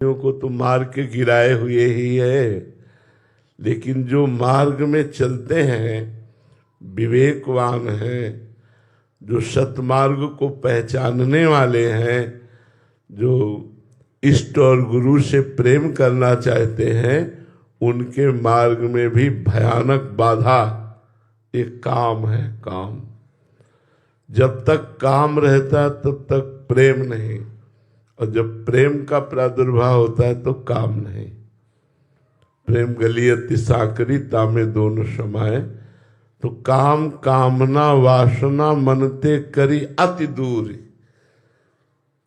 को तो मार के गिराए हुए ही है, लेकिन जो मार्ग में चलते हैं, विवेकवान हैं, जो सतमार्ग को पहचानने वाले हैं, जो इष्ट और गुरु से प्रेम करना चाहते हैं, उनके मार्ग में भी भयानक बाधा एक काम है। काम जब तक काम रहता है तब तक प्रेम नहीं, और जब प्रेम का प्रादुर्भाव होता है तो काम नहीं। प्रेम गली अति साकरी तामे दोनों समाये। तो काम कामना वासना मनते करी अति दूरी।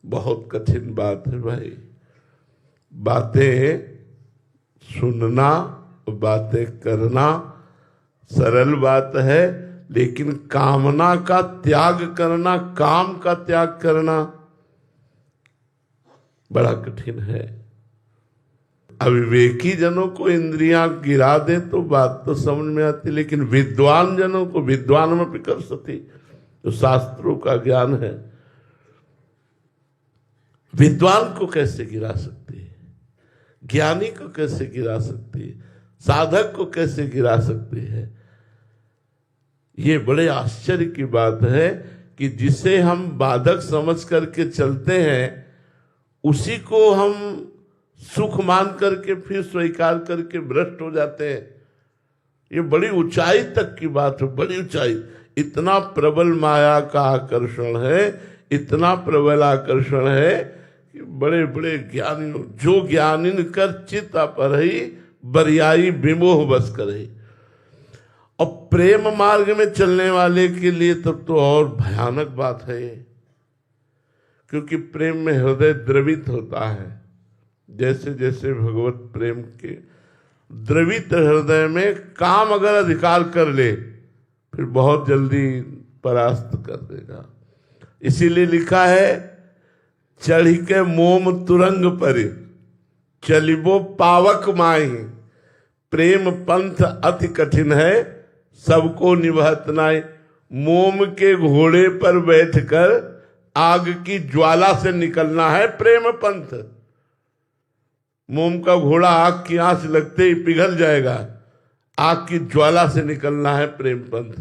बहुत कठिन बात है भाई। बातें सुनना, बातें करना सरल बात है, लेकिन कामना का त्याग करना, काम का त्याग करना बड़ा कठिन है। अविवेकी जनों को इंद्रियां गिरा दे तो बात तो समझ में आती, लेकिन विद्वान जनों को, विद्वान में विकर्षति, तो शास्त्रों का ज्ञान है, विद्वान को कैसे गिरा सकती है, ज्ञानी को कैसे गिरा सकती है, साधक को कैसे गिरा सकती है। ये बड़े आश्चर्य की बात है कि जिसे हम बाधक समझ करके चलते हैं, उसी को हम सुख मान करके फिर स्वीकार करके भ्रष्ट हो जाते हैं। ये बड़ी ऊंचाई तक की बात है, बड़ी ऊंचाई। इतना प्रबल माया का आकर्षण है, इतना प्रबल आकर्षण है कि बड़े बड़े ज्ञानी, जो ज्ञानिन कर चित अपरही बरियाई विमोह बस करही। और प्रेम मार्ग में चलने वाले के लिए तब तो और भयानक बात है, क्योंकि प्रेम में हृदय द्रवित होता है। जैसे जैसे भगवत प्रेम के द्रवित हृदय में काम अगर अधिकार कर ले, फिर बहुत जल्दी परास्त कर देगा। इसीलिए लिखा है, चढ़ी के मोम तुरंग पर चलिबो पावक माही। प्रेम पंथ अति कठिन है, सबको निभत नाई। मोम के घोड़े पर बैठकर आग की ज्वाला से निकलना है प्रेम पंथ। मोम का घोड़ा आग की आंच लगते ही पिघल जाएगा, आग की ज्वाला से निकलना है प्रेम पंथ।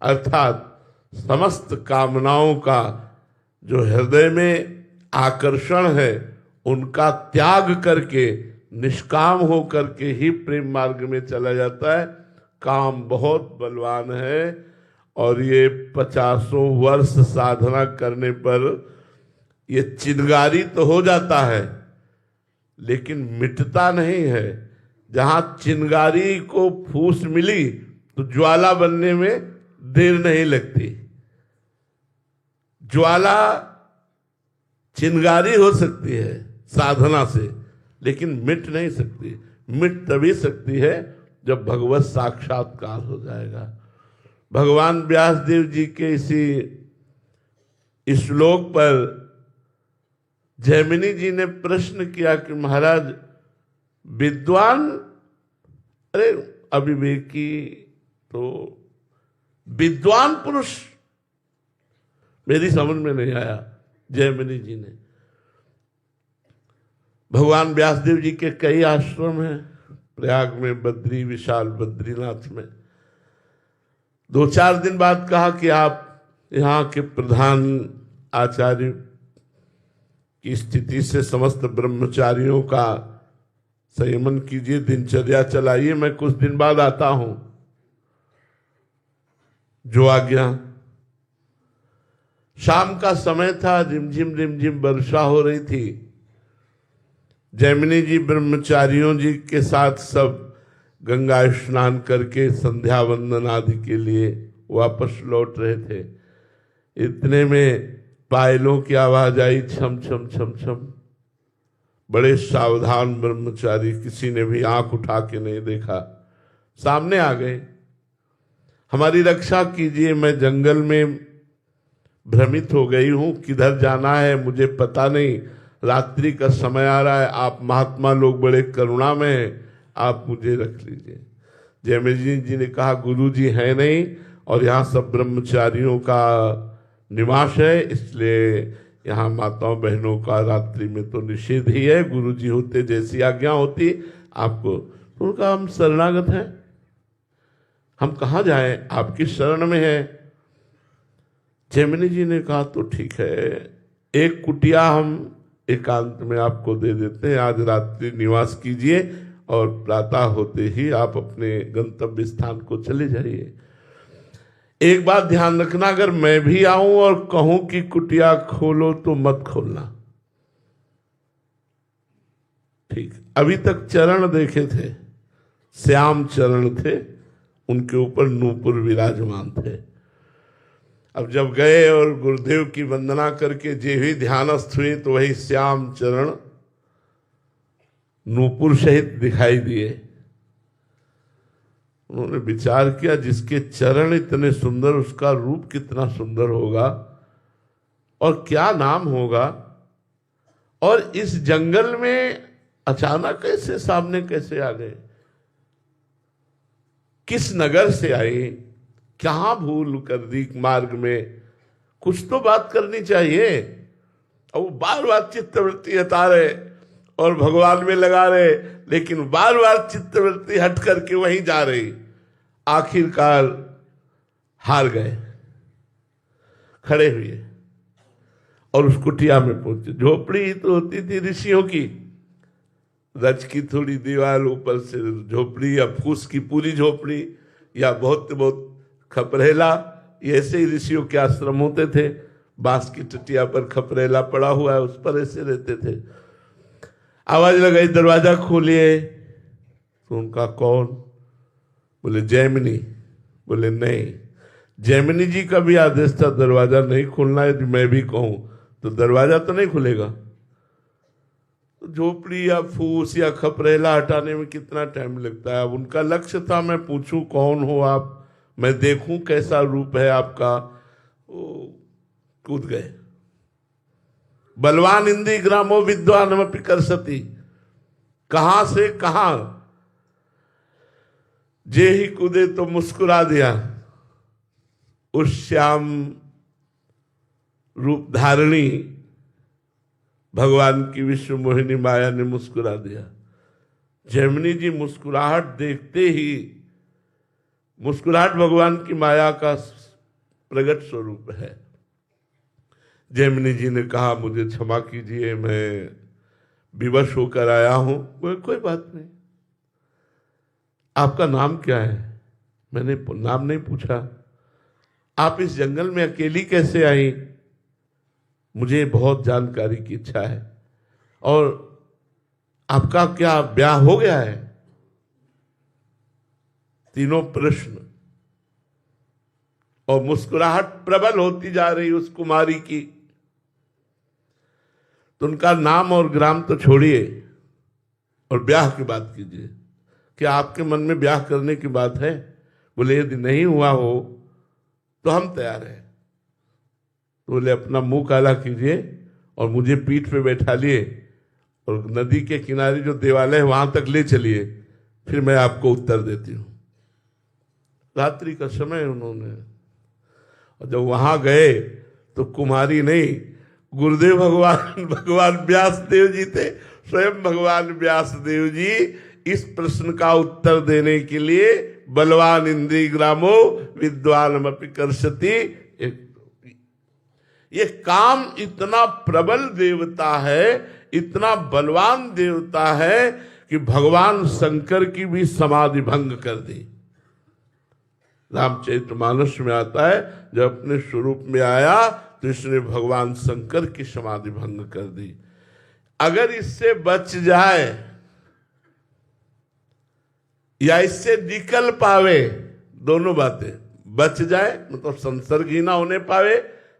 अर्थात समस्त कामनाओं का जो हृदय में आकर्षण है, उनका त्याग करके निष्काम हो करके ही प्रेम मार्ग में चला जाता है। काम बहुत बलवान है, और ये 50 वर्ष साधना करने पर ये चिंगारी तो हो जाता है, लेकिन मिटता नहीं है। जहां चिंगारी को फूस मिली तो ज्वाला बनने में देर नहीं लगती। ज्वाला चिंगारी हो सकती है साधना से, लेकिन मिट नहीं सकती। मिट तभी सकती है जब भगवत साक्षात्कार हो जाएगा। भगवान व्यासदेव जी के इस श्लोक पर जैमिनी जी ने प्रश्न किया कि महाराज, विद्वान, अरे अविवेकी तो विद्वान पुरुष, मेरी समझ में नहीं आया। जैमिनी जी ने, भगवान व्यासदेव जी के कई आश्रम हैं, प्रयाग में बद्री, विशाल बद्रीनाथ में। 2-4 दिन बाद कहा कि आप यहाँ के प्रधान आचार्य की स्थिति से समस्त ब्रह्मचारियों का संयमन कीजिए, दिनचर्या चलाइए, मैं कुछ दिन बाद आता हूं। जो आज्ञा। शाम का समय था, रिमझिम वर्षा हो रही थी। जैमिनी जी ब्रह्मचारियों जी के साथ सब गंगा स्नान करके संध्या वंदन आदि के लिए वापस लौट रहे थे। इतने में पायलों की आवाज आई, छम छम छम छम। बड़े सावधान ब्रह्मचारी, किसी ने भी आंख उठा के नहीं देखा, सामने आ गए। हमारी रक्षा कीजिए, मैं जंगल में भ्रमित हो गई हूं, किधर जाना है मुझे पता नहीं, रात्रि का समय आ रहा है, आप महात्मा लोग बड़े करुणा में हैं, आप मुझे रख लीजिए। जैमिनी जी ने कहा, गुरु जी है नहीं और यहाँ सब ब्रह्मचारियों का निवास है, इसलिए यहाँ माताओं बहनों का रात्रि में तो निषेध ही है, गुरु जी होते जैसी आज्ञा होती आपको। तो उनका हम शरणागत हैं, हम कहाँ जाएं, आपकी शरण में है। जैमिनी जी ने कहा तो ठीक है, एक कुटिया हम एकांत में आपको दे देते हैं, आज रात्रि निवास कीजिए और प्रातः होते ही आप अपने गंतव्य स्थान को चले जाइए। एक बात ध्यान रखना, अगर मैं भी आऊं और कहूं कि कुटिया खोलो तो मत खोलना, ठीक। अभी तक चरण देखे थे, श्याम चरण थे, उनके ऊपर नूपुर विराजमान थे। अब जब गए और गुरुदेव की वंदना करके जे भी ध्यानस्थ हुए तो वही श्याम चरण नूपुर सहित दिखाई दिए। उन्होंने विचार किया, जिसके चरण इतने सुंदर उसका रूप कितना सुंदर होगा और क्या नाम होगा। और इस जंगल में अचानक कैसे सामने कैसे आ गए, किस नगर से आए, कहां भूल कर दी मार्ग में, कुछ तो बात करनी चाहिए। और वो बार बार चित्तवृत्ति हटा रहे और भगवान में लगा रहे, लेकिन बार बार चित्तवृत्ति हट करके वहीं जा रही। आखिरकार हार गए, खड़े हुए और उस कुटिया में पहुंचे। झोपड़ी तो होती थी ऋषियों की, रच की थोड़ी दीवार, ऊपर से झोपड़ी या फूस की पूरी झोपड़ी या बहुत बहुत खपरेला, ऐसे ही ऋषियों के आश्रम होते थे। बांस की टटिया पर खपरेला पड़ा हुआ है, उस पर ऐसे रहते थे। आवाज लगाई, दरवाजा खोलिए। तो उनका कौन? बोले जैमिनी। बोले नहीं, जैमिनी जी का भी आदेश था दरवाजा नहीं खोलना, यदि मैं भी कहूं तो दरवाजा तो नहीं खुलेगा। तो झोपड़ी या फूस या खपरेला हटाने में कितना टाइम लगता है। अब उनका लक्ष्य था मैं पूछूं कौन हो आप, मैं देखूं कैसा रूप है आपका। वो कूद गए। बलवान इंद्री ग्रामो विद्वानमपि करसति, कहां से कहां जे ही कूदे तो मुस्कुरा दिया। उस श्याम रूप धारणी भगवान की विश्व मोहिनी माया ने मुस्कुरा दिया। जैमिनी जी मुस्कुराहट देखते ही, मुस्कुराहट भगवान की माया का प्रगट स्वरूप है। जैमिनी जी ने कहा मुझे क्षमा कीजिए, मैं विवश होकर आया हूं। कोई बात नहीं, आपका नाम क्या है? मैंने नाम नहीं पूछा। आप इस जंगल में अकेली कैसे आई? मुझे बहुत जानकारी की इच्छा है। और आपका क्या ब्याह हो गया है? तीनों प्रश्न। और मुस्कुराहट प्रबल होती जा रही उस कुमारी की। तो उनका नाम और ग्राम तो छोड़िए और ब्याह की बात कीजिए। क्या आपके मन में ब्याह करने की बात है? बोले यदि नहीं हुआ हो तो हम तैयार हैं। तो बोले अपना मुंह काला कीजिए और मुझे पीठ पे बैठा लिए और नदी के किनारे जो देवालय है वहां तक ले चलिए, फिर मैं आपको उत्तर देती हूं। रात्रि का समय उन्होंने, और जब वहां गए तो कुमारी नहीं, गुरुदेव भगवान व्यास देव जी थे। स्वयं भगवान व्यास देव जी इस प्रश्न का उत्तर देने के लिए बलवान इंद्री ग्रामो विद्वानमपि करसति। ये काम इतना प्रबल देवता है, इतना बलवान देवता है कि भगवान शंकर की भी समाधि भंग कर दी। रामचरितमानस में आता है जब अपने स्वरूप में आया तो इसने भगवान शंकर की समाधि भंग कर दी। अगर इससे बच जाए या इससे निकल पावे, दोनों बातें, बच जाए मतलब संसर्ग ही ना होने पावे,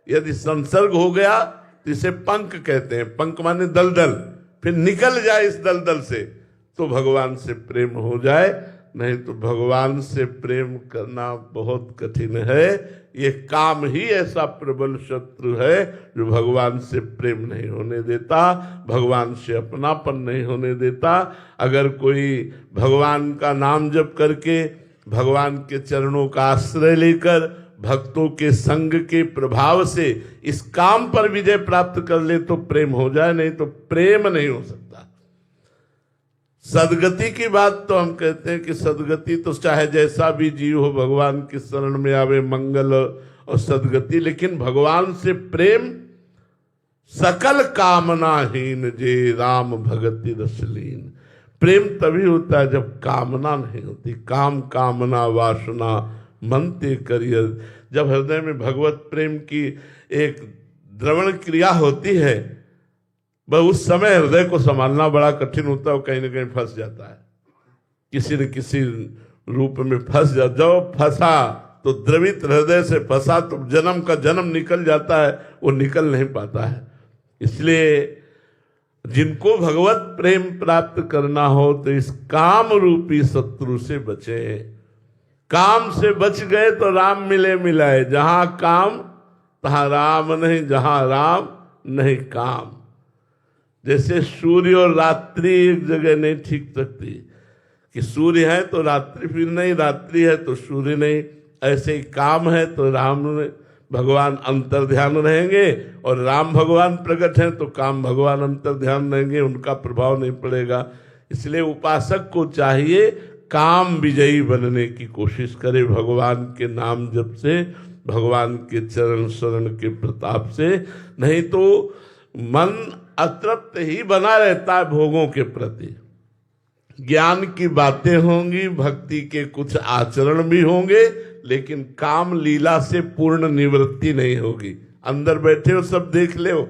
यदि संसर्ग हो गया तो इसे पंख कहते हैं, पंख माने दलदल, फिर निकल जाए इस दलदल से तो भगवान से प्रेम हो जाए। नहीं तो भगवान से प्रेम करना बहुत कठिन है। ये काम ही ऐसा प्रबल शत्रु है जो भगवान से प्रेम नहीं होने देता, भगवान से अपनापन नहीं होने देता। अगर कोई भगवान का नाम जप करके, भगवान के चरणों का आश्रय लेकर, भक्तों के संग के प्रभाव से इस काम पर विजय प्राप्त कर ले तो प्रेम हो जाए, नहीं तो प्रेम नहीं हो सकता। सदगति की बात तो हम कहते हैं कि सदगति तो चाहे जैसा भी जीव हो भगवान की शरण में आवे, मंगल और सदगति, लेकिन भगवान से प्रेम सकल कामनाहीन जे राम भगति रसलीन। प्रेम तभी होता है जब कामना नहीं होती। काम कामना वासना मनते करियर। जब हृदय में भगवत प्रेम की एक द्रवण क्रिया होती है, वह उस समय हृदय को संभालना बड़ा कठिन होता है, वो कहीं ना कहीं फंस जाता है, किसी न किसी रूप में फंस जा। जब फंसा तो द्रवित हृदय से फंसा तो जन्म का जन्म निकल जाता है, वो निकल नहीं पाता है। इसलिए जिनको भगवत प्रेम प्राप्त करना हो तो इस काम रूपी शत्रु से बचे। काम से बच गए तो राम मिले मिलाए। जहां काम तहां राम नहीं, जहां राम नहीं काम। जैसे सूर्य और रात्रि एक जगह नहीं ठीक सकती, कि सूर्य है तो रात्रि फिर नहीं, रात्रि है तो सूर्य नहीं। ऐसे ही काम है तो राम भगवान अंतर ध्यान रहेंगे, और राम भगवान प्रकट हैं तो काम भगवान अंतर ध्यान रहेंगे, उनका प्रभाव नहीं पड़ेगा। इसलिए उपासक को चाहिए काम विजयी बनने की कोशिश करे, भगवान के नाम जप से, भगवान के चरण शरण के प्रताप से। नहीं तो मन अतृप्त ही बना रहता है भोगों के प्रति। ज्ञान की बातें होंगी, भक्ति के कुछ आचरण भी होंगे, लेकिन काम लीला से पूर्ण निवृत्ति नहीं होगी। अंदर बैठे हो सब देख ले हो,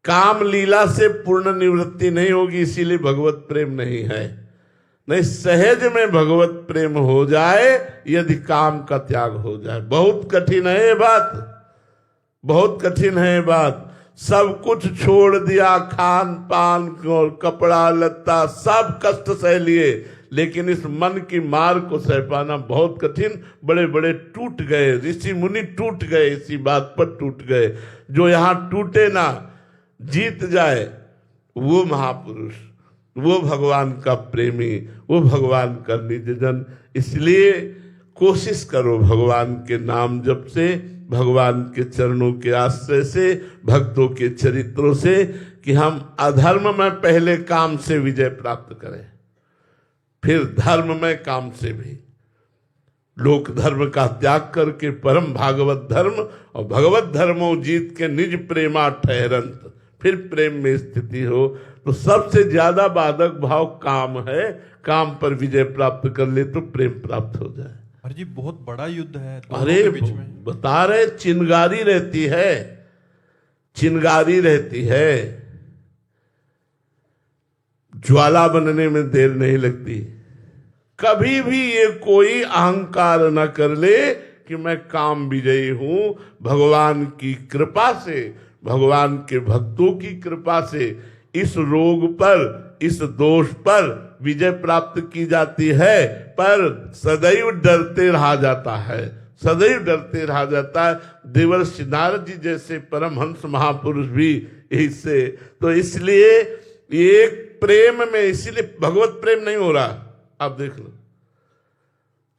काम लीला से पूर्ण निवृत्ति नहीं होगी, इसीलिए भगवत प्रेम नहीं है। नहीं, सहज में भगवत प्रेम हो जाए यदि काम का त्याग हो जाए। बहुत कठिन है ये बात, बहुत कठिन है ये बात। सब कुछ छोड़ दिया, खान पान और कपड़ा लत्ता सब कष्ट सह लिए, लेकिन इस मन की मार को सह पाना बहुत कठिन। बड़े बड़े टूट गए, ऋषि मुनि टूट गए, इसी बात पर टूट गए। जो यहाँ टूटे ना, जीत जाए, वो महापुरुष, वो भगवान का प्रेमी, वो भगवान का निजजन। इसलिए कोशिश करो भगवान के नाम जप से, भगवान के चरणों के आश्रय से, भक्तों के चरित्रों से, कि हम अधर्म में पहले काम से विजय प्राप्त करें, फिर धर्म में काम से भी। लोक धर्म का त्याग करके परम भागवत धर्म और भगवत धर्मो जीत के निज प्रेमा ठहरंत, फिर प्रेम में स्थिति हो। तो सबसे ज्यादा बाधक भाव काम है। काम पर विजय प्राप्त कर ले तो प्रेम प्राप्त हो जाए। हर जी बहुत बड़ा युद्ध है। अरे बता रहे, चिंगारी रहती है, चिंगारी रहती है, ज्वाला बनने में देर नहीं लगती। कभी भी ये कोई अहंकार न कर ले कि मैं काम विजयी हूं। भगवान की कृपा से, भगवान के भक्तों की कृपा से इस रोग पर, इस दोष पर विजय प्राप्त की जाती है, पर सदैव डरते रहा जाता है, सदैव डरते रहा जाता है। देवर्षि नारद जी जैसे परमहंस महापुरुष भी इससे, तो इसलिए एक प्रेम में, इसीलिए भगवत प्रेम नहीं हो रहा। आप देख लो,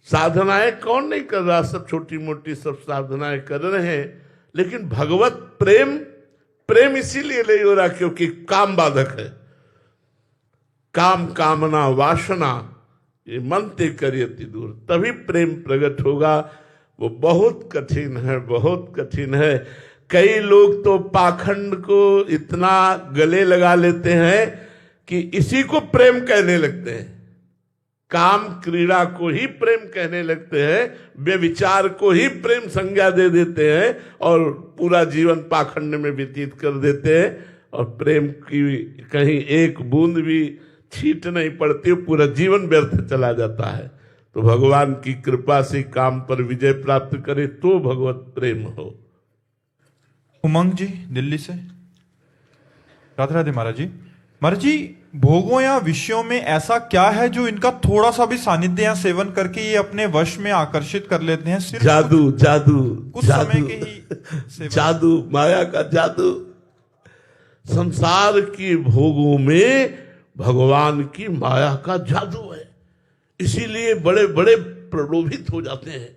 साधनाएं कौन नहीं कर रहा, सब छोटी मोटी सब साधनाएं कर रहे हैं, लेकिन भगवत प्रेम, प्रेम इसीलिए नहीं हो रहा क्योंकि काम बाधक है। काम कामना वासना ये मन ते करियति दूर, तभी प्रेम प्रकट होगा। वो बहुत कठिन है, बहुत कठिन है। कई लोग तो पाखंड को इतना गले लगा लेते हैं कि इसी को प्रेम कहने लगते हैं, काम क्रीड़ा को ही प्रेम कहने लगते हैं, व्यभिचार को ही प्रेम संज्ञा दे देते हैं और पूरा जीवन पाखंड में व्यतीत कर देते हैं, और प्रेम की कहीं एक बूंद भी छीट नहीं पड़ती, पूरा जीवन व्यर्थ चला जाता है। तो भगवान की कृपा से काम पर विजय प्राप्त करे तो भगवत प्रेम हो। उमंग जी दिल्ली से। राधे राधे महाराज जी। महाराज जी, भोगों या विषयों में ऐसा क्या है जो इनका थोड़ा सा भी सानिध्य या सेवन करके ये अपने वश में आकर्षित कर लेते हैं? सिर्फ जादू, जादू, कुछ समय के ही जादू, माया का जादू। संसार की भोगों में भगवान की माया का जादू है, इसीलिए बड़े बड़े प्रलोभित हो जाते हैं।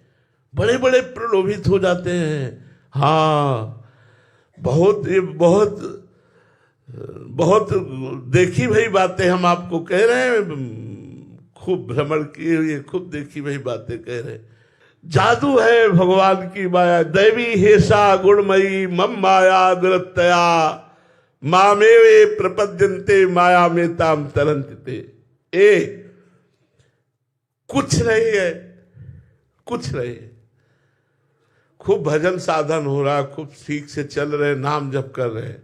बड़े बड़े प्रलोभित हो जाते हैं। हाँ, बहुत ये बहुत बहुत देखी भई बातें हम आपको कह रहे हैं, खूब भ्रमण किए हुए खूब देखी भई बातें कह रहे हैं। जादू है भगवान की माया। दैवी हेषा गुणमयी मम माया दुरतया मामेवे प्रपद्यन्ते माया में ताम तरंते। ए कुछ नहीं है, कुछ नहीं है। खूब भजन साधन हो रहा, खूब ठीक से चल रहे, नाम जप कर रहे।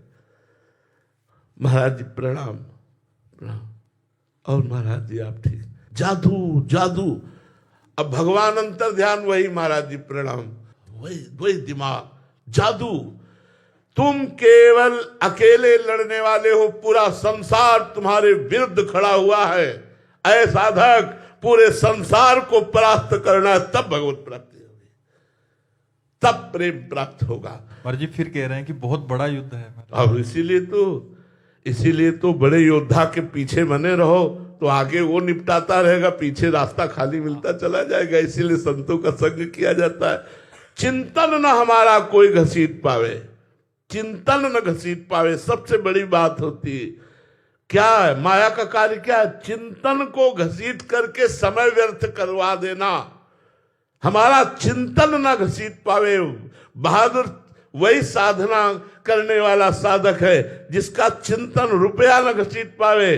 महाराज जी प्रणाम प्रणाम। और महाराज जी आप ठीक? जादू जादू। अब भगवान अंतर ध्यान, वही महाराज जी प्रणाम, वही वही दिमाग। जादू। तुम केवल अकेले लड़ने वाले हो, पूरा संसार तुम्हारे विरुद्ध खड़ा हुआ है। ऐ साधक, पूरे संसार को परास्त करना है, तब भगवत प्राप्ति होगी, तब प्रेम प्राप्त होगा। महाराज जी फिर कह रहे हैं कि बहुत बड़ा युद्ध है। अब इसीलिए तो बड़े योद्धा के पीछे बने रहो, तो आगे वो निपटाता रहेगा, पीछे रास्ता खाली मिलता चला जाएगा। इसीलिए संतों का संग किया जाता है। चिंतन न हमारा कोई घसीट पावे, चिंतन न घसीट पावे, सबसे बड़ी बात होती है। क्या है माया का कार्य? क्या है? चिंतन को घसीट करके समय व्यर्थ करवा देना। हमारा चिंतन न घसीट पावे। बहादुर वही साधना करने वाला साधक है जिसका चिंतन रुपया न घसीट पावे।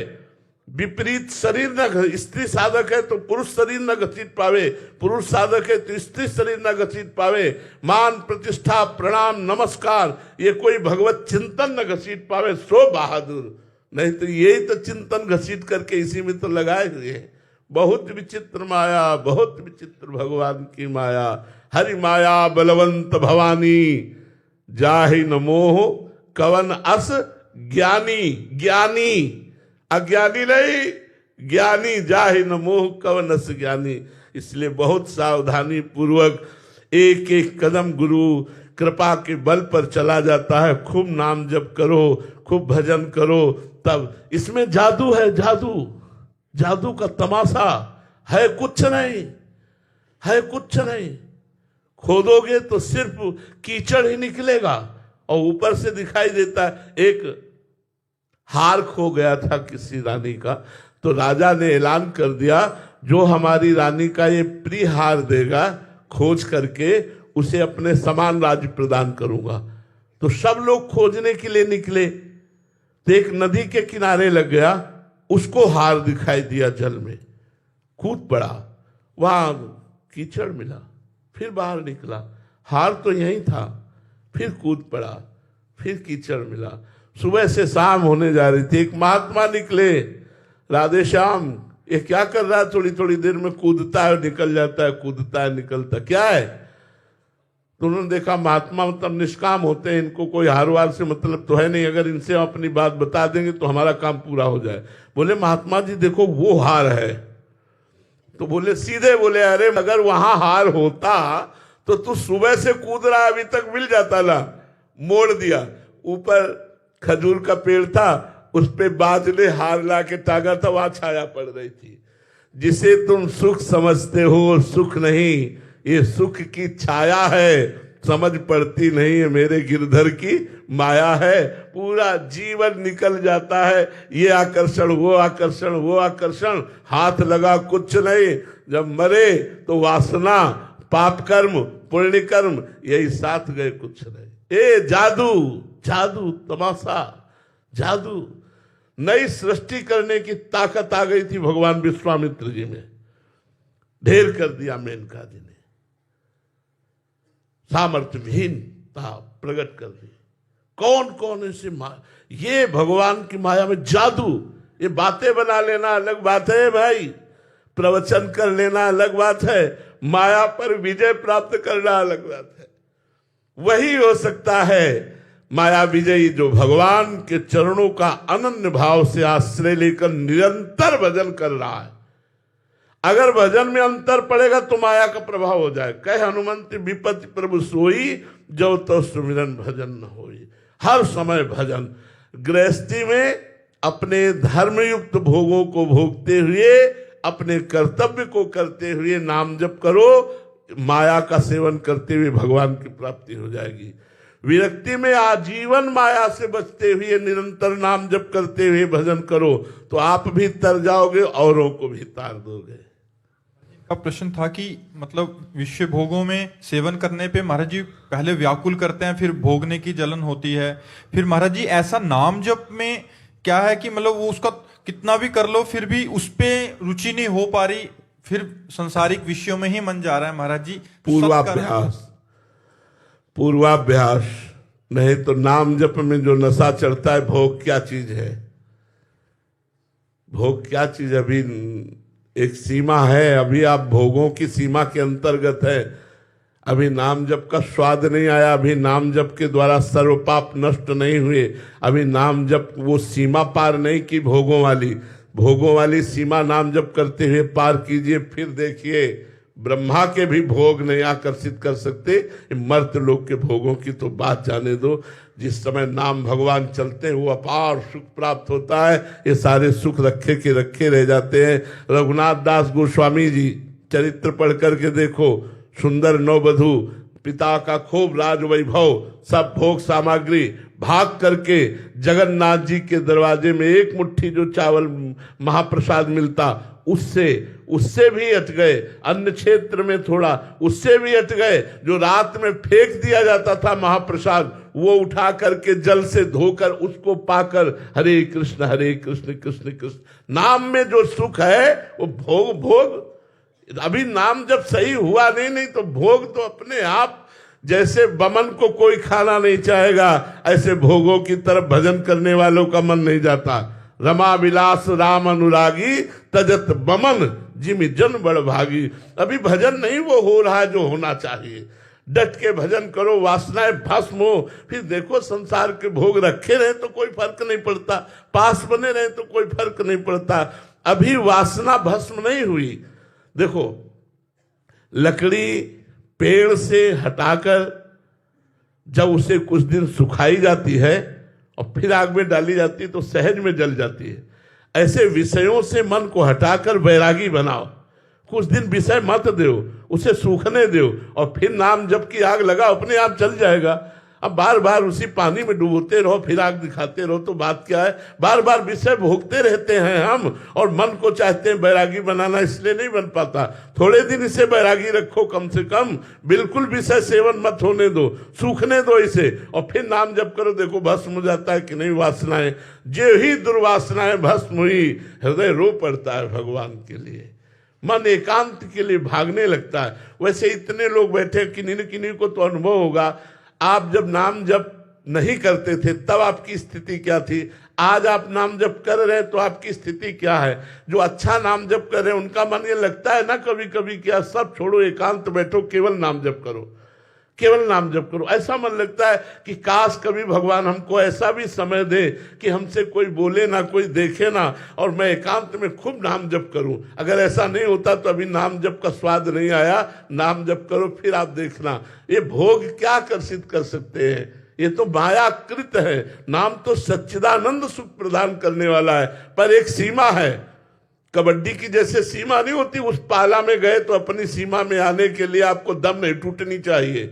विपरीत शरीर न, स्त्री साधक है तो पुरुष शरीर न घसीट पावे, पुरुष साधक है तो स्त्री शरीर न घसीट पावे। मान प्रतिष्ठा प्रणाम नमस्कार, ये कोई भगवत चिंतन न घसीट पावे, सो बहादुर। नहीं तो यही तो चिंतन घसीट करके इसी में तो लगाए हुए हैं। बहुत विचित्र माया, बहुत विचित्र भगवान की माया। हरि माया बलवंत भवानी, जाहि न मोह कवन अस ज्ञानी। ज्ञानी, अज्ञानी नहीं, ज्ञानी। जाहि न मोह कवन अस ज्ञानी। इसलिए बहुत सावधानी पूर्वक एक एक कदम गुरु कृपा के बल पर चला जाता है। खूब नाम जप करो, खूब भजन करो, तब इसमें जादू है। जादू, जादू का तमाशा है कुछ नहीं, है कुछ नहीं। खोदोगे तो सिर्फ कीचड़ ही निकलेगा, और ऊपर से दिखाई देता है। एक हार खो गया था किसी रानी का, तो राजा ने ऐलान कर दिया, जो हमारी रानी का ये प्रिय हार देगा खोज करके, उसे अपने समान राज्य प्रदान करूंगा। तो सब लोग खोजने के लिए निकले, तो एक नदी के किनारे लग गया, उसको हार दिखाई दिया जल में, कूद पड़ा, वहां कीचड़ मिला, फिर बाहर निकला, हार तो यही था, फिर कूद पड़ा, फिर कीचड़ मिला। सुबह से शाम होने जा रही थी, एक महात्मा निकले, राधे श्याम ये क्या कर रहा है? थोड़ी थोड़ी देर में कूदता है निकल जाता है, कूदता है निकलता, क्या है? तो उन्होंने देखा महात्मा मतलब निष्काम होते हैं, इनको कोई हार वार से मतलब तो है नहीं, अगर इनसे अपनी बात बता देंगे तो हमारा काम पूरा हो जाए। बोले महात्मा जी देखो वो हार है। तो बोले सीधे बोले, अरे अगर वहां हार होता तो तू सुबह से कूद रहा, अभी तक मिल जाता ना। मोड़ दिया, ऊपर खजूर का पेड़ था, उस पे बाज ने हार ला के टांगा था, वहां छाया पड़ रही थी। जिसे तुम सुख समझते हो सुख नहीं, ये सुख की छाया है, समझ पड़ती नहीं है मेरे गिरधर की माया है। पूरा जीवन निकल जाता है, ये आकर्षण वो आकर्षण वो आकर्षण, हाथ लगा कुछ नहीं। जब मरे तो वासना पाप कर्म पुण्य कर्म यही साथ गए, कुछ नहीं। ए जादू, जादू तमाशा, जादू। नई सृष्टि करने की ताकत आ गई थी भगवान विश्वामित्र जी में, ढेर कर दिया मेनका जी ने, सामर्थ्य विहीनता प्रकट कर दी। कौन कौन ऐसे ये भगवान की माया में जादू। ये बातें बना लेना अलग बात है भाई, प्रवचन कर लेना अलग बात है, माया पर विजय प्राप्त करना अलग बात है। वही हो सकता है माया विजयी जो भगवान के चरणों का अनन्य भाव से आश्रय लेकर निरंतर भजन कर रहा है। अगर भजन में अंतर पड़ेगा तो माया का प्रभाव हो जाए। कह हनुमंत विपत्ति प्रभु सोई, जो तो सुमिरन भजन न होई। हर समय भजन। गृहस्थी में अपने धर्मयुक्त भोगों को भोगते हुए, अपने कर्तव्य को करते हुए नाम जप करो, माया का सेवन करते हुए भगवान की प्राप्ति हो जाएगी। विरक्ति में आजीवन माया से बचते हुए निरंतर नाम जप करते हुए भजन करो तो आप भी तर जाओगे, औरों को भी तार दोगे। का प्रश्न था कि मतलब विषय भोगों में सेवन करने पे महाराज जी पहले व्याकुल करते हैं, फिर भोगने की जलन होती है, फिर महाराज जी ऐसा नाम जप में क्या है कि मतलब वो उसका कितना भी कर लो फिर भी उस पे रुचि नहीं हो पा रही, फिर संसारिक विषयों में ही मन जा रहा है महाराज जी। पूर्वाभ्यास नहीं तो नाम जप में जो नशा चढ़ता है, भोग क्या चीज है? भोग क्या चीज? अभी एक सीमा है, अभी आप भोगों की सीमा के अंतर्गत है। अभी नाम जप का स्वाद नहीं आया, अभी नाम जप के द्वारा सर्व पाप नष्ट नहीं हुए, अभी नाम जप वो सीमा पार नहीं की भोगों वाली सीमा नाम जप करते हुए पार कीजिए। फिर देखिए ब्रह्मा के भी भोग नहीं आकर्षित कर सकते, मर्त लोग के भोगों की तो बात जाने दो। जिस समय नाम भगवान चलते हैं वो अपार सुख प्राप्त होता है, ये सारे सुख रखे के रखे रह जाते हैं। रघुनाथ दास गोस्वामी जी चरित्र पढ़ करके देखो, सुंदर नववधू, पिता का खूब राज वैभव, सब भोग सामग्री, भाग करके जगन्नाथ जी के दरवाजे में एक मुट्ठी जो चावल महाप्रसाद मिलता उससे भी हट गए, अन्य क्षेत्र में थोड़ा उससे भी हट गए। जो रात में फेंक दिया जाता था महाप्रसाद, वो उठा करके जल से धोकर उसको पाकर हरे कृष्ण कृष्ण कृष्ण। नाम में जो सुख है वो भोग अभी नाम जब सही हुआ नहीं तो भोग तो अपने आप, जैसे बमन को कोई खाना नहीं चाहेगा ऐसे भोगों की तरफ भजन करने वालों का मन नहीं जाता। रमा विलास राम अनुरागी तजत बमन जिमि जन बड़ भागी। अभी भजन नहीं वो हो रहा है जो होना चाहिए। डट के भजन करो, वासनाएं भस्म हो, फिर देखो संसार के भोग रखे रहे तो कोई फर्क नहीं पड़ता, पास बने रहे तो कोई फर्क नहीं पड़ता। अभी वासना भस्म नहीं हुई। देखो लकड़ी पेड़ से हटाकर जब उसे कुछ दिन सुखाई जाती है और फिर आग में डाली जाती है तो सहज में जल जाती है। ऐसे विषयों से मन को हटाकर वैरागी बनाओ, कुछ दिन विषय मत दो, उसे सूखने दो और फिर नाम जप की आग लगाओ, अपने आप जल जाएगा। अब बार बार उसी पानी में डूबते रहो फिर आग दिखाते रहो तो बात क्या है? बार बार विषय भोगते रहते हैं हम और मन को चाहते हैं बैरागी बनाना, इसलिए नहीं बन पाता। थोड़े दिन इसे बैरागी रखो, कम से कम बिल्कुल विषय सेवन मत होने दो, सूखने दो इसे और फिर नाम जप करो। देखो भस्म हो जाता है कि नहीं वासनाएं। जो ही दुर्वासनाएं भस्म हुई, हृदय रो पड़ता है भगवान के लिए, मन एकांत के लिए भागने लगता है। वैसे इतने लोग बैठे, किन्हीं को तो अनुभव होगा। आप जब नाम जप नहीं करते थे तब आपकी स्थिति क्या थी, आज आप नाम जप कर रहे हैं तो आपकी स्थिति क्या है? जो अच्छा नाम जप कर रहे हैं उनका मन ये लगता है ना कभी कभी क्या सब छोड़ो, एकांत बैठो, केवल नाम जप करो, केवल नाम जप करो। ऐसा मन लगता है कि काश कभी भगवान हमको ऐसा भी समय दे कि हमसे कोई बोले ना, कोई देखे ना और मैं एकांत में खूब नाम जप करूं। अगर ऐसा नहीं होता तो अभी नाम जप का स्वाद नहीं आया। नाम जप करो फिर आप देखना ये भोग क्या आकर्षित कर सकते हैं। ये तो मायाकृत है। नाम तो सच्चिदानंद सुख प्रदान करने वाला है, पर एक सीमा है। कबड्डी की जैसे सीमा नहीं होती, उस पाला में गए तो अपनी सीमा में आने के लिए आपको दम नहीं टूटनी चाहिए।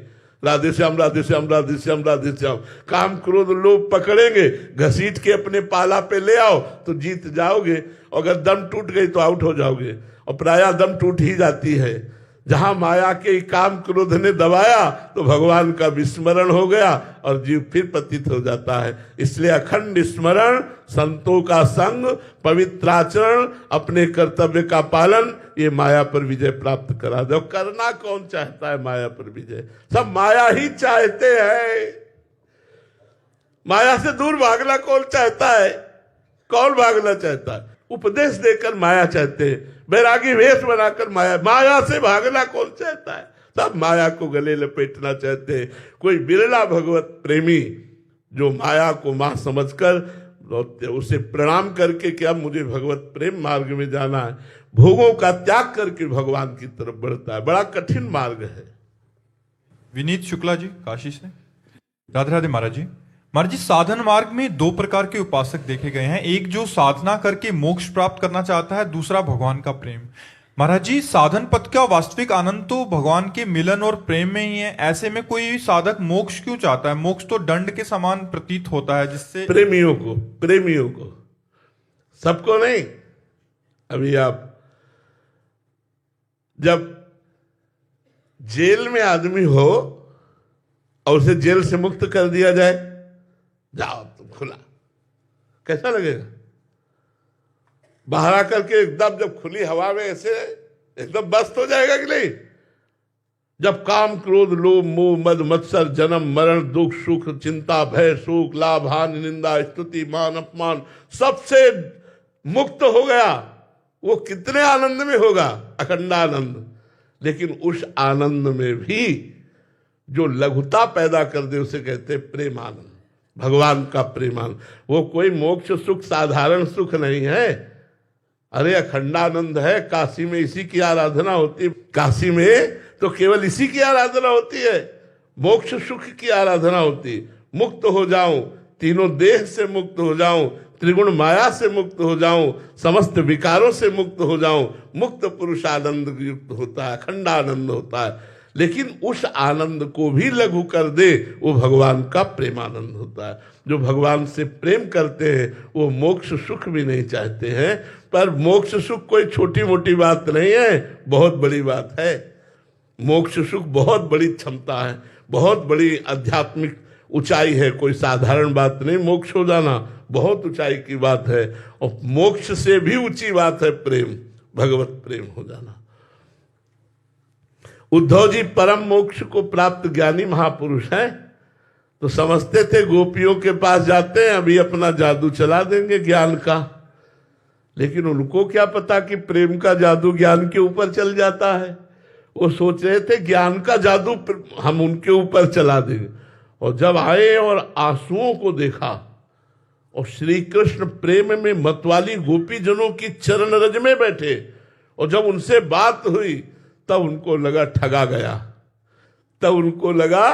राधे श्याम राधे श्याम राधे श्याम राधे श्याम। काम क्रोध लोभ पकड़ेंगे, घसीट के अपने पाला पे ले आओ तो जीत जाओगे, अगर दम टूट गई तो आउट हो जाओगे। और प्रायः दम टूट ही जाती है। जहां माया के काम क्रोध ने दबाया तो भगवान का विस्मरण हो गया और जीव फिर पतित हो जाता है। इसलिए अखंड स्मरण, संतों का संग, पवित्राचरण, अपने कर्तव्य का पालन, ये माया पर विजय प्राप्त करा दो। करना कौन चाहता है माया पर विजय? सब माया ही चाहते हैं। माया से दूर भागना कौन चाहता है? कौन भागना चाहता है? उपदेश देकर माया चाहते हैं, बैरागी वेश बनाकर माया से भागना कौन चाहता है? सब माया को गले लपेटना चाहते हैं। कोई बिरला भगवत प्रेमी जो माया को मां समझकर उसे प्रणाम करके कि अब मुझे भगवत प्रेम मार्ग में जाना है, भोगों का त्याग करके भगवान की तरफ बढ़ता है। बड़ा कठिन मार्ग है। विनीत शुक्ला जी काशी से। राधे राधे महाराज जी। महाराज जी साधन मार्ग में दो प्रकार के उपासक देखे गए हैं, एक जो साधना करके मोक्ष प्राप्त करना चाहता है, दूसरा भगवान का प्रेम। महाराज जी, साधन पथ का वास्तविक आनंद तो भगवान के मिलन और प्रेम में ही है। ऐसे में कोई साधक मोक्ष क्यों चाहता है? मोक्ष तो दंड के समान प्रतीत होता है, जिससे प्रेमियों को सबको नहीं। अभी आप जब जेल में आदमी हो और उसे जेल से मुक्त कर दिया जाए, जाओ तुम खुला, कैसा लगेगा? बाहर आकर के एकदम जब खुली हवा में ऐसे एकदम मस्त हो जाएगा कि नहीं? जब काम क्रोध लोभ मोह मद मत्सर जन्म मरण दुख सुख चिंता भय शोक लाभ हानि निंदा स्तुति मान अपमान सबसे मुक्त हो गया, वो कितने आनंद में होगा? अखंड आनंद। लेकिन उस आनंद में भी जो लघुता पैदा कर दे उसे कहते प्रेम आनंद, भगवान का प्रेम आनंद। वो कोई मोक्ष सुख साधारण सुख नहीं है, अरे अखंडानंद है। काशी में इसी की आराधना होती है, काशी में तो केवल इसी की आराधना होती है, मोक्ष सुख की आराधना होती है। मुक्त हो जाऊं, तीनों देह से मुक्त हो जाऊं, त्रिगुण माया से मुक्त हो जाऊं, समस्त विकारों से मुक्त हो जाऊं, मुक्त पुरुष आनंद युक्त होता है, अखंडानंद होता है। लेकिन उस आनंद को भी लघु कर दे, वो भगवान का प्रेमानंद होता है। जो भगवान से प्रेम करते हैं वो मोक्ष सुख भी नहीं चाहते हैं, पर मोक्ष सुख कोई छोटी मोटी बात नहीं है, बहुत बड़ी बात है। मोक्ष सुख बहुत बड़ी क्षमता है, बहुत बड़ी आध्यात्मिक ऊंचाई है, कोई साधारण बात नहीं। मोक्ष हो जाना बहुत ऊंचाई की बात है, और मोक्ष से भी ऊंची बात है प्रेम, भगवत प्रेम हो जाना। उद्धव जी परम मोक्ष को प्राप्त ज्ञानी महापुरुष हैं, तो समझते थे गोपियों के पास जाते हैं अभी अपना जादू चला देंगे ज्ञान का। लेकिन उनको क्या पता कि प्रेम का जादू ज्ञान के ऊपर चल जाता है। वो सोच रहे थे ज्ञान का जादू हम उनके ऊपर चला देंगे, और जब आए और आंसुओं को देखा और श्री कृष्ण प्रेम में मतवाली गोपीजनों की चरण रज में बैठे, और जब उनसे बात हुई तब उनको लगा ठगा गया, तब उनको लगा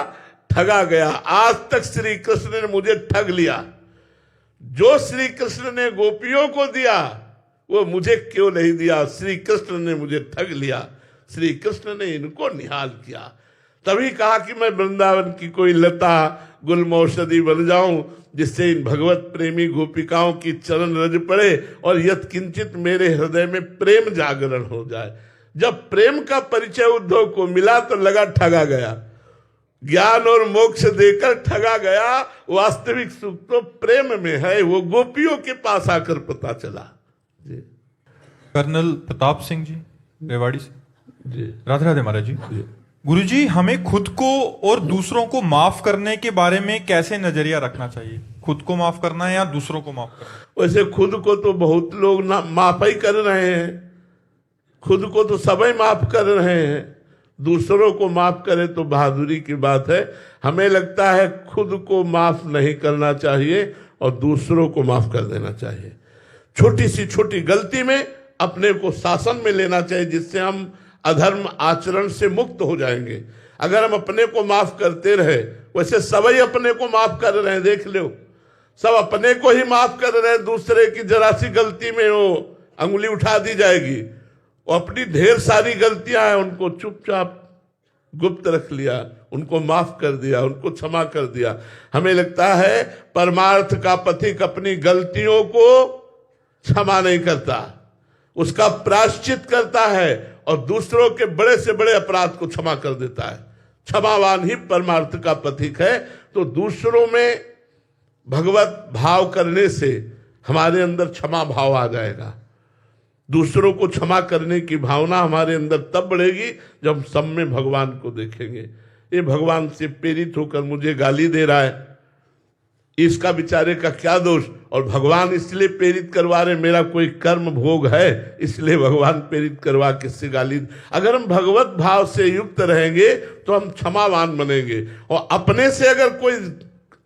ठगा गया। आज तक श्री कृष्ण ने मुझे ठग लिया, जो श्री कृष्ण ने गोपियों को दिया वो मुझे क्यों नहीं दिया? श्री कृष्ण ने मुझे ठग लिया, श्री कृष्ण ने इनको निहाल किया। तभी कहा कि मैं वृंदावन की कोई लता गुलमौषधि बन जाऊं, जिससे इन भगवत प्रेमी गोपिकाओं की चरण रज पड़े और यत् किंचित मेरे हृदय में प्रेम जागरण हो जाए। जब प्रेम का परिचय उद्धव को मिला तो लगा ठगा गया, ज्ञान और मोक्ष देकर ठगा गया। वास्तविक सुख तो प्रेम में है, वो गोपियों के पास आकर पता चला। जी। कर्नल प्रताप सिंह जी रेवाड़ी से। जी। राधे राधे महाराज जी। गुरुजी, हमें खुद को और दूसरों को माफ करने के बारे में कैसे नजरिया रखना चाहिए? खुद को माफ करना है या दूसरों को माफ करना? वैसे खुद को तो बहुत लोग ना माफ ही कर रहे हैं, खुद को तो सभी माफ कर रहे हैं, दूसरों को माफ करें तो बहादुरी की बात है। हमें लगता है खुद को माफ नहीं करना चाहिए और दूसरों को माफ कर देना चाहिए। छोटी सी छोटी गलती में अपने को शासन में लेना चाहिए, जिससे हम अधर्म आचरण से मुक्त हो जाएंगे। अगर हम अपने को माफ करते रहे, वैसे सभी अपने को माफ कर रहे हैं, देख लो सब अपने को ही माफ कर रहे हैं, दूसरे की जरा सी गलती में वो अंगुली उठा दी जाएगी। और अपनी ढेर सारी गलतियां हैं उनको चुपचाप गुप्त रख लिया, उनको माफ कर दिया, उनको क्षमा कर दिया। हमें लगता है परमार्थ का पथिक अपनी गलतियों को क्षमा नहीं करता, उसका प्रायश्चित करता है और दूसरों के बड़े से बड़े अपराध को क्षमा कर देता है। क्षमावान ही परमार्थ का पथिक है। तो दूसरों में भगवत भाव करने से हमारे अंदर क्षमा भाव आ जाएगा। दूसरों को क्षमा करने की भावना हमारे अंदर तब बढ़ेगी जब हम सब में भगवान को देखेंगे। ये भगवान से प्रेरित होकर मुझे गाली दे रहा है, इसका बेचारे का क्या दोष? और भगवान इसलिए प्रेरित करवा रहे, मेरा कोई कर्म भोग है इसलिए भगवान प्रेरित करवा किससे गाली। अगर हम भगवत भाव से युक्त रहेंगे तो हम क्षमावान बनेंगे। और अपने से अगर कोई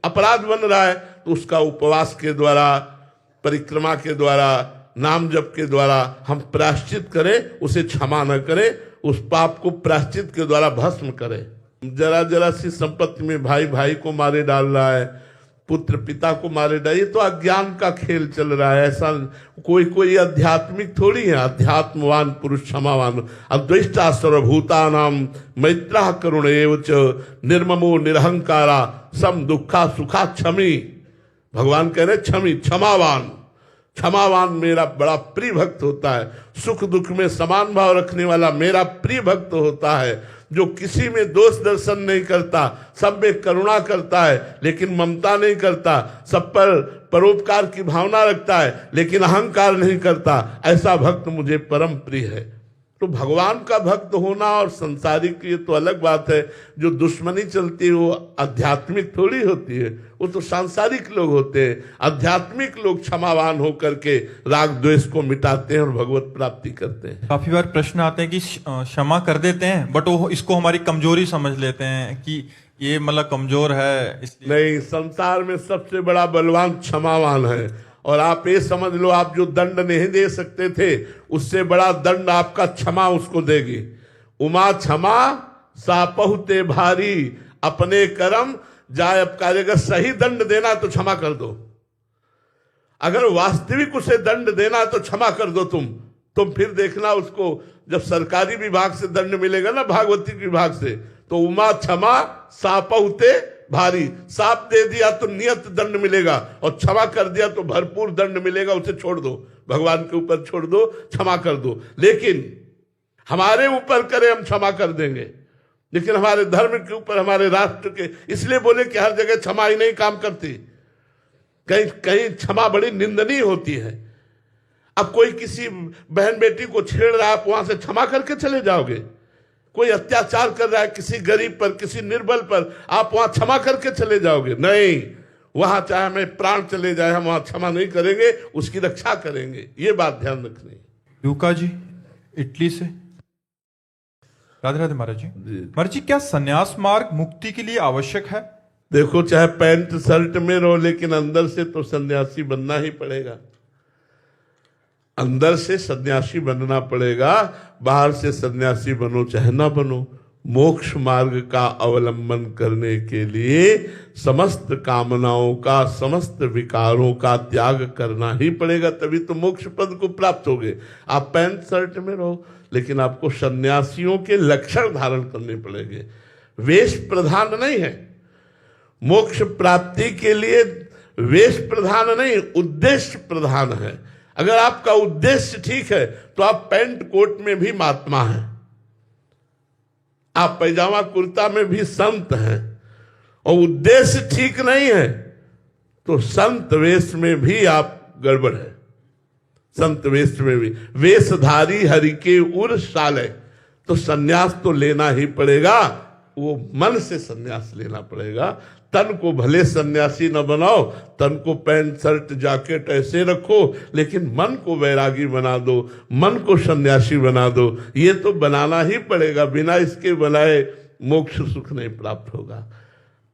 अपराध बन रहा है तो उसका उपवास के द्वारा, परिक्रमा के द्वारा, नाम जप के द्वारा हम प्रायश्चित करें, उसे क्षमा न करें, उस पाप को प्रायश्चित के द्वारा भस्म करें। जरा जरा सी संपत्ति में भाई भाई को मारे डाल रहा है, पुत्र पिता को मारे डाले, ये तो अज्ञान का खेल चल रहा है। ऐसा कोई आध्यात्मिक थोड़ी है। अध्यात्मवान पुरुष क्षमावान, अद्वेष्टा सर्वभूतानाम मैत्रः करुण एव च निर्ममो निरहंकारा सम दुखा सुखा क्षमी। भगवान कह रहे क्षमी, क्षमावान। क्षमावान मेरा बड़ा प्रिय भक्त होता है। सुख दुख में समान भाव रखने वाला मेरा प्रिय भक्त होता है, जो किसी में दोष दर्शन नहीं करता, सब में करुणा करता है लेकिन ममता नहीं करता, सब पर परोपकार की भावना रखता है लेकिन अहंकार नहीं करता। ऐसा भक्त मुझे परम प्रिय है। तो भगवान का भक्त होना और संसारिक ये तो अलग बात है। जो दुश्मनी चलती है वो आध्यात्मिक थोड़ी होती है, वो तो सांसारिक लोग होते हैं। आध्यात्मिक लोग क्षमावान होकर के राग द्वेष को मिटाते हैं और भगवत प्राप्ति करते हैं। काफी बार प्रश्न आते हैं कि क्षमा कर देते हैं बट वो इसको हमारी कमजोरी समझ लेते हैं कि ये मतलब कमजोर है, इसलिए नहीं, संसार में सबसे बड़ा बलवान क्षमावान है। और आप ये समझ लो, आप जो दंड नहीं दे सकते थे उससे बड़ा दंड आपका क्षमा उसको देगी। उमा क्षमा सापहुते भारी, अपने कर्म जाय अपकारे। अगर सही दंड देना तो क्षमा कर दो, अगर वास्तविक उसे दंड देना तो क्षमा कर दो। तुम फिर देखना उसको जब सरकारी विभाग से दंड मिलेगा ना, भागवती विभाग से, तो उमा क्षमा सापहुते भारी। साप दे दिया तो नियत दंड मिलेगा और क्षमा कर दिया तो भरपूर दंड मिलेगा। उसे छोड़ दो, भगवान के ऊपर छोड़ दो, क्षमा कर दो। लेकिन हमारे ऊपर करे हम क्षमा कर देंगे, लेकिन हमारे धर्म के ऊपर, हमारे राष्ट्र के, इसलिए बोले कि हर जगह क्षमा ही नहीं काम करती, कहीं कहीं क्षमा बड़ी निंदनीय होती है। अब कोई किसी बहन बेटी को छेड़ रहा है, आप वहां से क्षमा करके चले जाओगे? कोई अत्याचार कर रहा है किसी गरीब पर, किसी निर्बल पर, आप वहां क्षमा करके चले जाओगे? नहीं, वहां चाहे हमें प्राण चले जाए हम वहां क्षमा नहीं करेंगे, उसकी रक्षा करेंगे। ये बात ध्यान रखनी। यूका जी इटली से, राधे राधे महाराज जी। महाराज जी, क्या संन्यास मार्ग मुक्ति के लिए आवश्यक है? देखो, चाहे पैंट शर्ट में रहो लेकिन अंदर से तो सन्यासी बनना ही पड़ेगा। अंदर से सन्यासी बनना पड़ेगा, बाहर से सन्यासी बनो चाहे ना बनो। मोक्ष मार्ग का अवलंबन करने के लिए समस्त कामनाओं का, समस्त विकारों का त्याग करना ही पड़ेगा, तभी तो मोक्ष पद को प्राप्त होगे। आप पैंट शर्ट में रहो लेकिन आपको सन्यासियों के लक्षण धारण करने पड़ेंगे। वेश प्रधान नहीं है मोक्ष प्राप्ति के लिए, वेश प्रधान नहीं, उद्देश्य प्रधान है। अगर आपका उद्देश्य ठीक है तो आप पैंट कोट में भी महात्मा हैं, आप पैजामा कुर्ता में भी संत हैं। और उद्देश्य ठीक नहीं है तो संत वेश में भी आप गड़बड़ है। संत वेश में भी, वेशधारी हरि के उर साले, तो सन्यास तो लेना ही पड़ेगा। वो मन से सन्यास लेना पड़ेगा। तन को भले सन्यासी न बनाओ, तन को पैंट शर्ट जैकेट ऐसे रखो, लेकिन मन को वैरागी बना दो, मन को सन्यासी बना दो। ये तो बनाना ही पड़ेगा, बिना इसके बनाए मोक्ष सुख नहीं प्राप्त होगा।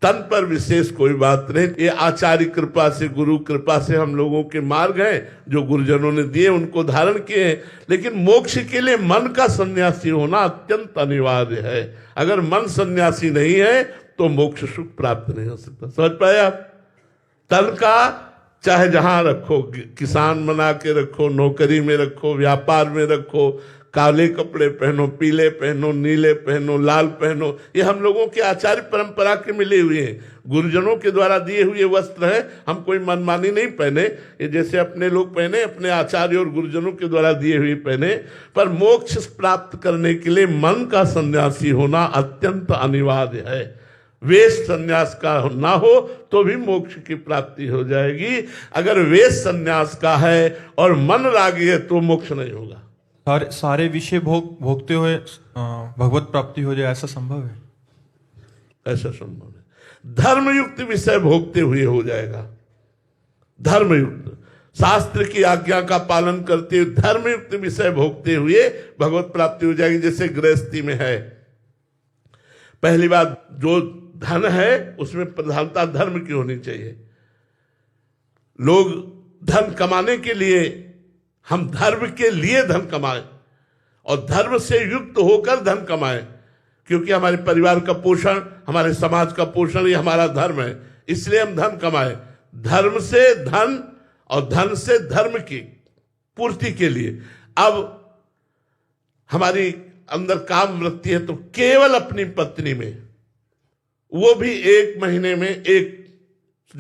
तन पर विशेष कोई बात नहीं, ये आचार्य कृपा से, गुरु कृपा से हम लोगों के मार्ग हैं जो गुरुजनों ने दिए, उनको धारण किए हैं। लेकिन मोक्ष के लिए मन का सन्यासी होना अत्यंत अनिवार्य है। अगर मन सन्यासी नहीं है तो मोक्ष सुख प्राप्त नहीं हो सकता। समझ पाए आप? तन का चाहे जहां रखो, किसान बना के रखो, नौकरी में रखो, व्यापार में रखो, काले कपड़े पहनो, पीले पहनो, नीले पहनो, लाल पहनो, ये हम लोगों के आचार्य परंपरा के मिले हुए हैं, गुरुजनों के द्वारा दिए हुए वस्त्र हैं। हम कोई मनमानी नहीं पहने, ये जैसे अपने लोग पहने, अपने आचार्य और गुरुजनों के द्वारा दिए हुए पहने। पर मोक्ष प्राप्त करने के लिए मन का सन्यासी होना अत्यंत अनिवार्य है। वेश सन्यास का ना हो तो भी मोक्ष की प्राप्ति हो जाएगी। अगर वेश सन्यास का है और मन रागी है तो मोक्ष नहीं होगा। सारे विषय भोगते हुए भगवत प्राप्ति हो जाए, ऐसा संभव है? ऐसा संभव है। धर्मयुक्त विषय भोगते हुए हो जाएगा। धर्मयुक्त, शास्त्र की आज्ञा का पालन करते हुए धर्मयुक्त विषय भोगते हुए भगवत प्राप्ति हो जाएगी। जैसे गृहस्थी में है, पहली बात जो धन है उसमें प्रधानता धर्म की होनी चाहिए। लोग धन कमाने के लिए, हम धर्म के लिए धन कमाएं और धर्म से युक्त होकर धन कमाएं, क्योंकि हमारे परिवार का पोषण, हमारे समाज का पोषण ये हमारा धर्म है। इसलिए हम धन कमाए, धर्म से धन और धन से धर्म की पूर्ति के लिए। अब हमारी अंदर काम वृत्ति है तो केवल अपनी पत्नी में, वो भी 1 महीने में एक